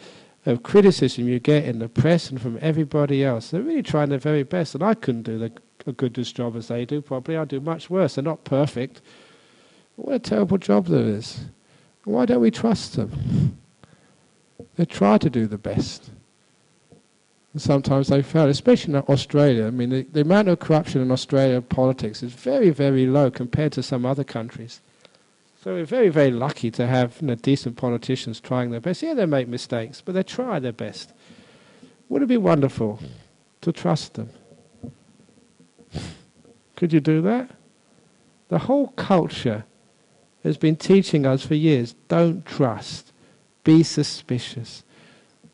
criticism you get in the press and from everybody else, they're really trying their very best. And I couldn't do a good job as they do, probably. I'd do much worse. They're not perfect. What a terrible job there is. Why don't we trust them? They try to do the best. And sometimes they fail, especially in Australia. I mean, the amount of corruption in Australian politics is very, very low compared to some other countries. So we're very, very lucky to have decent politicians trying their best. Yeah, they make mistakes, but they try their best. Wouldn't it be wonderful to trust them? Could you do that? The whole culture has been teaching us for years, don't trust, be suspicious,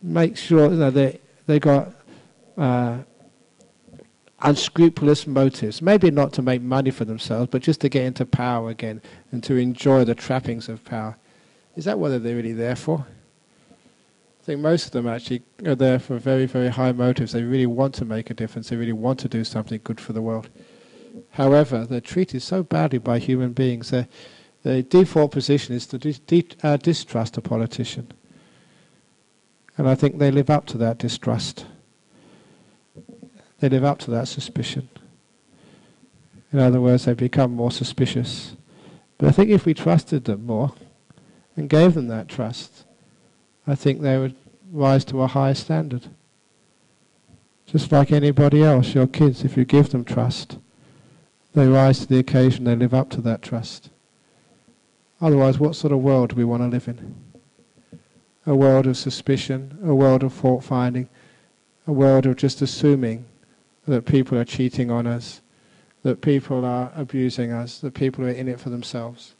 make sure they got unscrupulous motives, maybe not to make money for themselves, but just to get into power again and to enjoy the trappings of power. Is that what they're really there for? I think most of them actually are there for very, very high motives. They really want to make a difference. They really want to do something good for the world. However, they're treated so badly by human beings. The default position is to distrust a politician. And I think they live up to that distrust. They live up to that suspicion. In other words, they become more suspicious. But I think if we trusted them more and gave them that trust, I think they would rise to a higher standard. Just like anybody else, your kids, if you give them trust, they rise to the occasion, they live up to that trust. Otherwise, what sort of world do we want to live in? A world of suspicion, a world of fault-finding, a world of just assuming that people are cheating on us, that people are abusing us, that people are in it for themselves.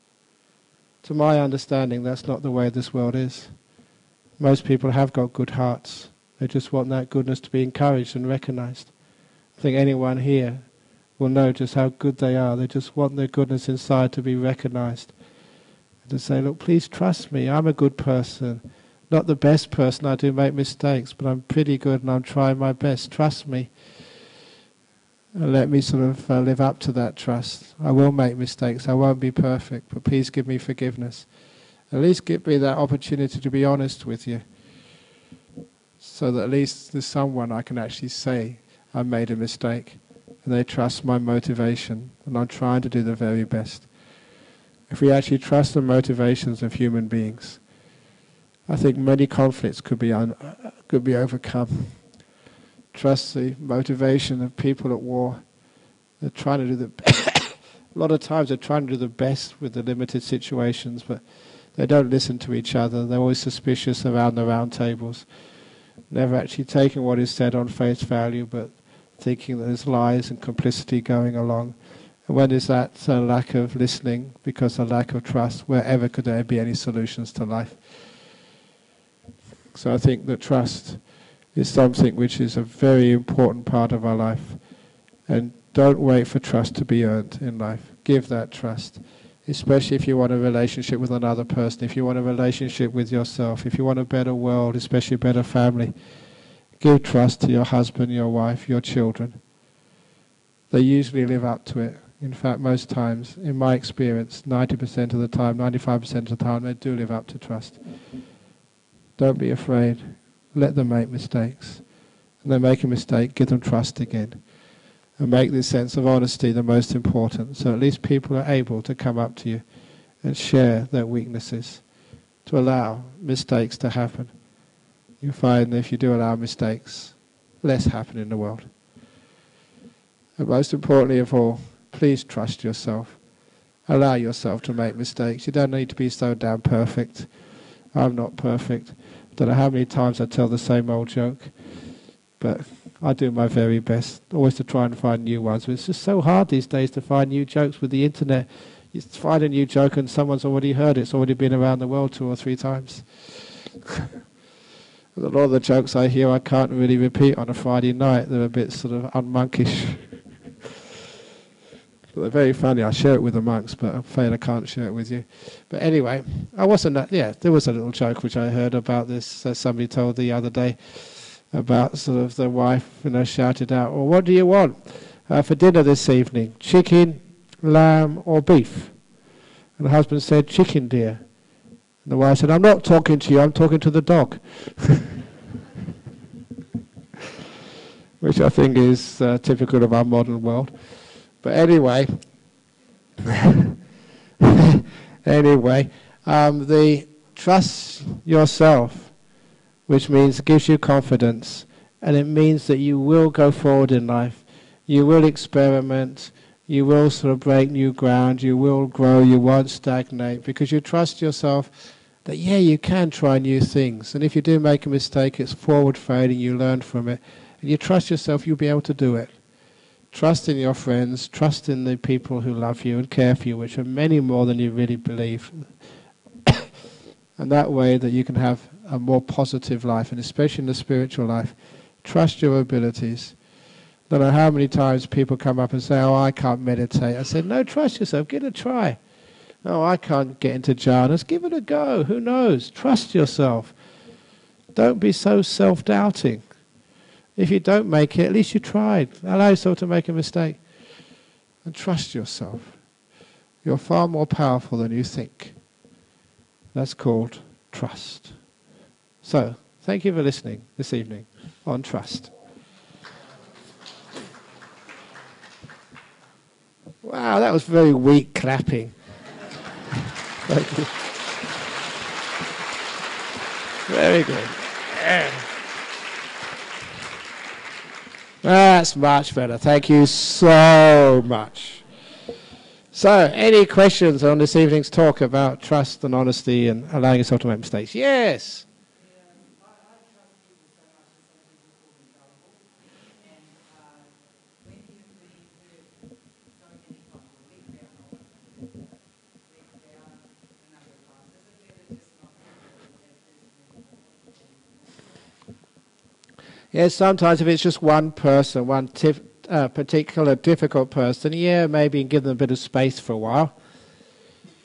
To my understanding, that's not the way this world is. Most people have got good hearts. They just want that goodness to be encouraged and recognized. I think anyone here will know just how good they are. They just want their goodness inside to be recognized. And to say, look, please trust me, I'm a good person. Not the best person, I do make mistakes, but I'm pretty good and I'm trying my best. Trust me. And let me sort of live up to that trust. I will make mistakes, I won't be perfect, but please give me forgiveness. At least give me that opportunity to be honest with you, so that at least there's someone I can actually say I made a mistake, and they trust my motivation, and I'm trying to do the very best. If we actually trust the motivations of human beings, I think many conflicts could be overcome. Trust the motivation of people at war. They're trying to do a lot of times they're trying to do the best with the limited situations, but they don't listen to each other. They're always suspicious around the round tables, never actually taking what is said on face value, but thinking that there's lies and complicity going along. And when there's that lack of listening because of lack of trust, wherever could there be any solutions to life? So I think that trust is something which is a very important part of our life. And don't wait for trust to be earned in life. Give that trust. especially if you want a relationship with another person, if you want a relationship with yourself, if you want a better world, especially a better family. Give trust to your husband, your wife, your children. They usually live up to it. In fact, most times, in my experience, 90% of the time, 95% of the time, they do live up to trust. Don't be afraid. Let them make mistakes. And they make a mistake, give them trust again. And make this sense of honesty the most important. So at least people are able to come up to you and share their weaknesses, to allow mistakes to happen. You find that if you do allow mistakes, less happen in the world. And most importantly of all, please trust yourself. Allow yourself to make mistakes. You don't need to be so damn perfect. I'm not perfect. Don't know how many times I tell the same old joke, but I do my very best, always to try and find new ones. But it's just so hard these days to find new jokes with the internet. You find a new joke and someone's already heard it. It's already been around the world 2 or 3 times. A lot of the jokes I hear I can't really repeat on a Friday night. They're a bit sort of unmonkish. They're very funny. I share it with the monks, but I'm afraid I can't share it with you. But anyway, there was a little joke which I heard about this. Somebody told the other day about sort of the wife, shouted out, "Well, what do you want for dinner this evening? Chicken, lamb, or beef?" And the husband said, "Chicken, dear." And the wife said, "I'm not talking to you, I'm talking to the dog." Which I think is typical of our modern world. But anyway, the trust yourself, which means it gives you confidence, and it means that you will go forward in life, you will experiment, you will sort of break new ground, you will grow, you won't stagnate, because you trust yourself that, you can try new things. And if you do make a mistake, it's forward-fading, you learn from it. And you trust yourself, you'll be able to do it. Trust in your friends, trust in the people who love you and care for you, which are many more than you really believe. And that way that you can have a more positive life, and especially in the spiritual life, trust your abilities. No matter how many times people come up and say, "Oh, I can't meditate." I said, "No, trust yourself, give it a try." "Oh, I can't get into jhanas." Give it a go, who knows? Trust yourself. Don't be so self-doubting. If you don't make it, at least you tried. Allow yourself to make a mistake. And trust yourself. You're far more powerful than you think. That's called trust. So, thank you for listening this evening on trust. Wow, that was very weak clapping. Thank you. Very good. Yeah. That's much better. Thank you so much. So, any questions on this evening's talk about trust and honesty and allowing yourself to make mistakes? Yes. Yes, sometimes if it's just one person, one particular difficult person, maybe give them a bit of space for a while.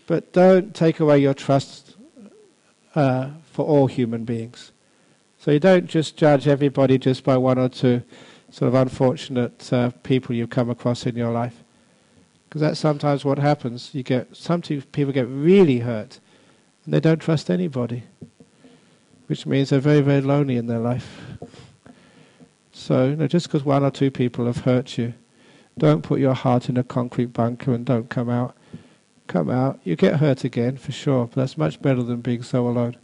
But don't take away your trust for all human beings. So you don't just judge everybody just by one or two sort of unfortunate people you come across in your life. Because that's sometimes what happens. Sometimes people get really hurt and they don't trust anybody, which means they're very, very lonely in their life. So, just because one or two people have hurt you, don't put your heart in a concrete bunker and don't come out. Come out. You get hurt again, for sure, but that's much better than being so alone.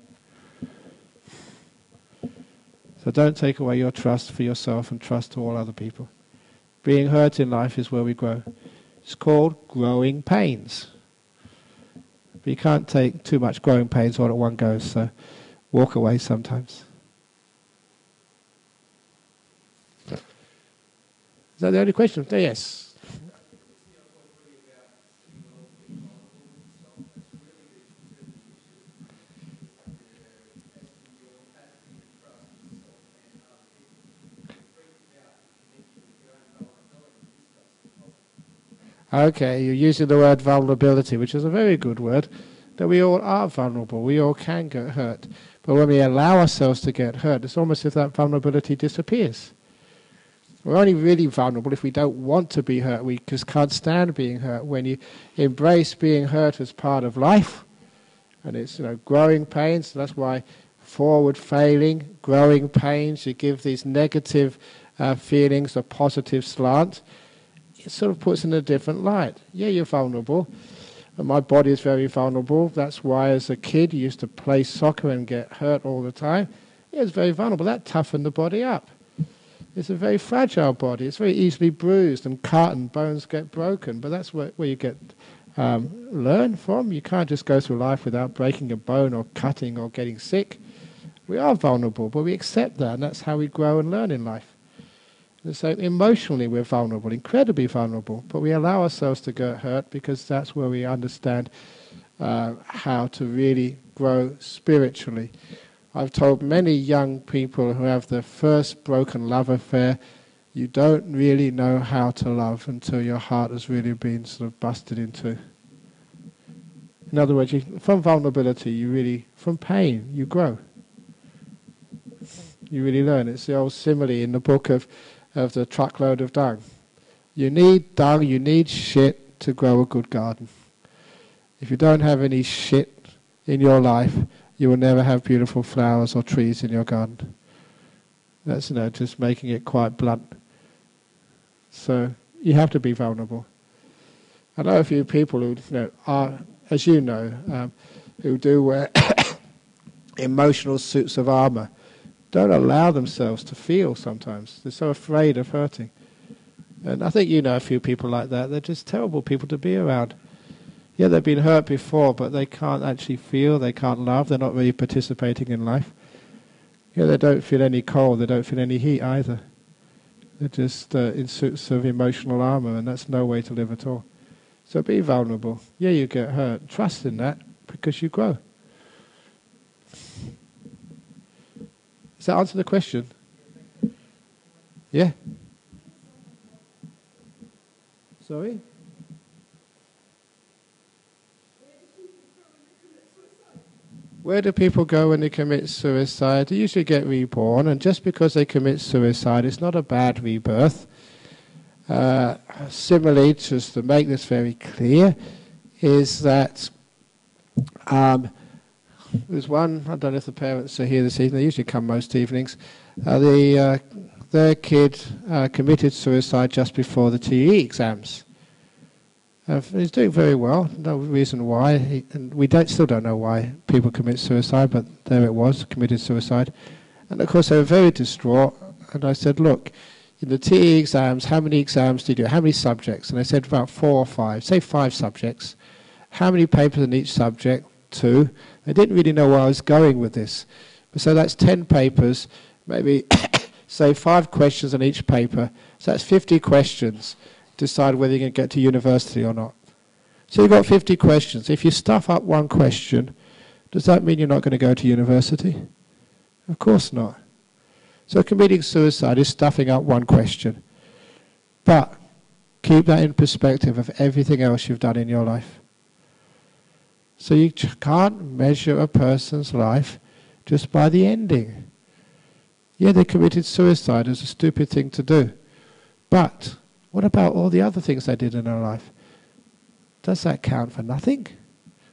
So don't take away your trust for yourself and trust to all other people. Being hurt in life is where we grow. It's called growing pains. But you can't take too much growing pains all at one go, so walk away sometimes. Is that the only question? Yes. Okay, you're using the word vulnerability, which is a very good word, that we all are vulnerable, we all can get hurt. But when we allow ourselves to get hurt, it's almost as if that vulnerability disappears. We're only really vulnerable if we don't want to be hurt. We just can't stand being hurt. When you embrace being hurt as part of life, and it's growing pains, so that's why forward failing, growing pains, you give these negative feelings a positive slant, it sort of puts in a different light. Yeah, you're vulnerable. And my body is very vulnerable. That's why as a kid you used to play soccer and get hurt all the time. It was very vulnerable. That toughened the body up. It's a very fragile body. It's very easily bruised and cut and bones get broken. But that's where you get learn from. You can't just go through life without breaking a bone or cutting or getting sick. We are vulnerable, but we accept that, and that's how we grow and learn in life. And so emotionally we're vulnerable, incredibly vulnerable, but we allow ourselves to get hurt because that's where we understand how to really grow spiritually. I've told many young people who have their first broken love affair, you don't really know how to love until your heart has really been sort of busted into. In other words, from vulnerability, from pain, you grow. You really learn. It's the old simile in the book of the truckload of dung. You need dung, you need shit to grow a good garden. If you don't have any shit in your life, you will never have beautiful flowers or trees in your garden. That's just making it quite blunt. So you have to be vulnerable. I know a few people who are, as you know, who do wear emotional suits of armour. Don't allow themselves to feel sometimes. They're so afraid of hurting. And I think you know a few people like that. They're just terrible people to be around. Yeah, they've been hurt before, but they can't actually feel, they can't love, they're not really participating in life. Yeah, they don't feel any cold, they don't feel any heat either. They're just in suits of emotional armour, and that's no way to live at all. So be vulnerable. Yeah, you get hurt. Trust in that, because you grow. Does that answer the question? Yeah? Sorry? Where do people go when they commit suicide? They usually get reborn, and just because they commit suicide, it's not a bad rebirth. Similarly, just to make this very clear, is that there's one, I don't know if the parents are here this evening, they usually come most evenings, their kid committed suicide just before the TE exams. He's doing very well, no reason why, and we still don't know why people commit suicide, but there it was, committed suicide. And of course they were very distraught, and I said, look, in the TE exams, how many exams did you do, how many subjects? And they said about 4 or 5, say 5 subjects. How many papers in each subject? 2. They didn't really know where I was going with this. So that's 10 papers, maybe say 5 questions on each paper. So that's 50 questions. Decide whether you're going to get to university or not. So you've got 50 questions. If you stuff up one question, does that mean you're not going to go to university? Of course not. So committing suicide is stuffing up one question. But keep that in perspective of everything else you've done in your life. So you can't measure a person's life just by the ending. Yeah, they committed suicide as a stupid thing to do. But what about all the other things they did in their life? Does that count for nothing?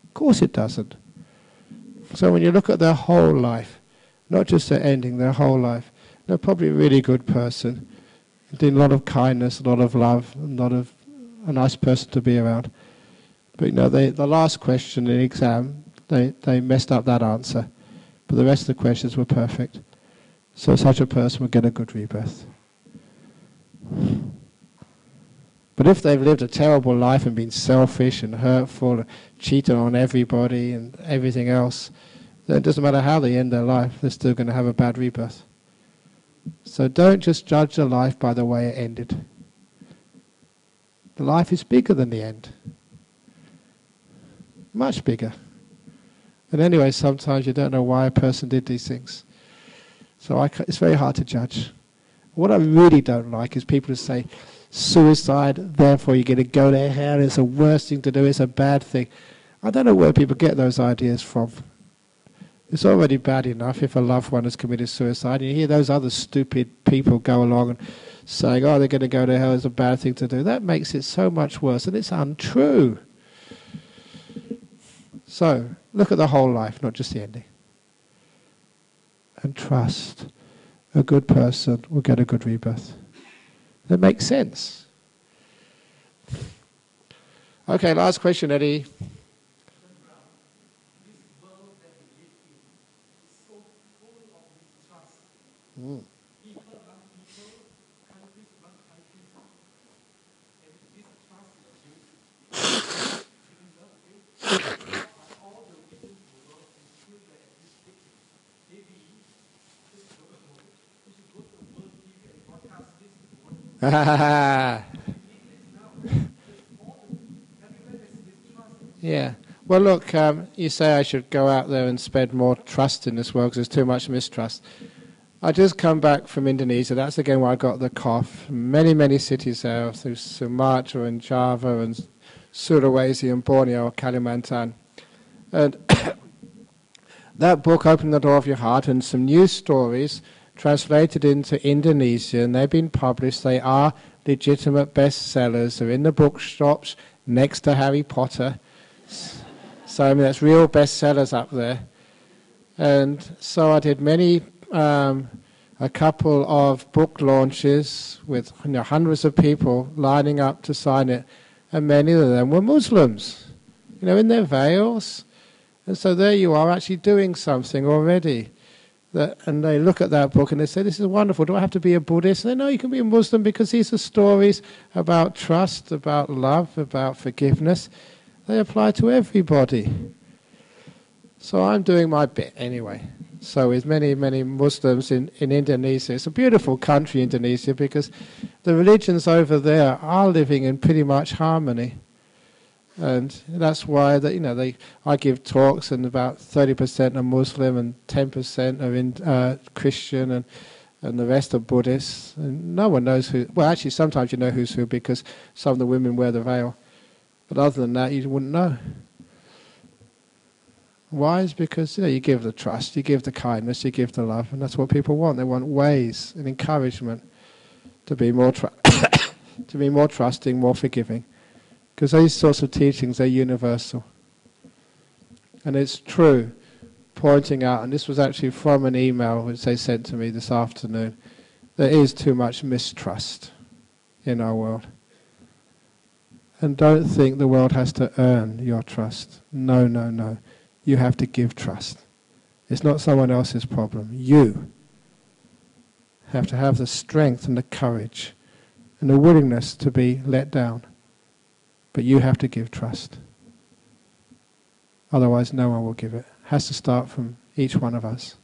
Of course it doesn't. So when you look at their whole life, not just their ending, their whole life, they're probably a really good person, did a lot of kindness, a lot of love, a nice person to be around. But the last question in the exam, they messed up that answer. But the rest of the questions were perfect. So such a person would get a good rebirth. But if they've lived a terrible life and been selfish and hurtful, cheated on everybody and everything else, then it doesn't matter how they end their life, they're still going to have a bad rebirth. So don't just judge the life by the way it ended. The life is bigger than the end. Much bigger. And anyway, sometimes you don't know why a person did these things. So it's very hard to judge. What I really don't like is people who say, suicide, therefore you're going to go to hell, it's the worst thing to do, it's a bad thing. I don't know where people get those ideas from. It's already bad enough if a loved one has committed suicide. You hear those other stupid people go along and saying, oh, they're going to go to hell, it's a bad thing to do. That makes it so much worse, and it's untrue. So, look at the whole life, not just the ending. And trust a good person will get a good rebirth. That makes sense. Okay, last question, Eddie. Mm. Yeah. Well, look, you say I should go out there and spread more trust in this world because there's too much mistrust. I just come back from Indonesia. That's again where I got the cough. Many, many cities there, through Sumatra and Java and Sulawesi and Borneo, Kalimantan. And that book opened the door of your heart, and some news stories translated into Indonesian. They've been published. They are legitimate bestsellers. They're in the bookshops next to Harry Potter. So I mean, that's real bestsellers up there. And so I did a couple of book launches with hundreds of people lining up to sign it, and many of them were Muslims, in their veils. And so there you are, actually doing something already. And they look at that book and they say, this is wonderful, do I have to be a Buddhist? And they know you can be a Muslim because these are stories about trust, about love, about forgiveness. They apply to everybody. So I'm doing my bit anyway. So with many, many Muslims in Indonesia, it's a beautiful country, Indonesia, because the religions over there are living in pretty much harmony. And that's why I give talks, and about 30% are Muslim and 10% are Christian, and the rest are Buddhists. And no one knows who. Well, actually, sometimes you know who's who because some of the women wear the veil. But other than that, you wouldn't know. Why? Is because you give the trust, you give the kindness, you give the love, and that's what people want. They want ways and encouragement to be more to be more trusting, more forgiving. Because these sorts of teachings are universal. And it's true, pointing out, and this was actually from an email which they sent to me this afternoon, there is too much mistrust in our world. And don't think the world has to earn your trust. No, no, no. You have to give trust. It's not someone else's problem. You have to have the strength and the courage and the willingness to be let down. But you have to give trust. Otherwise, no one will give it. It has to start from each one of us.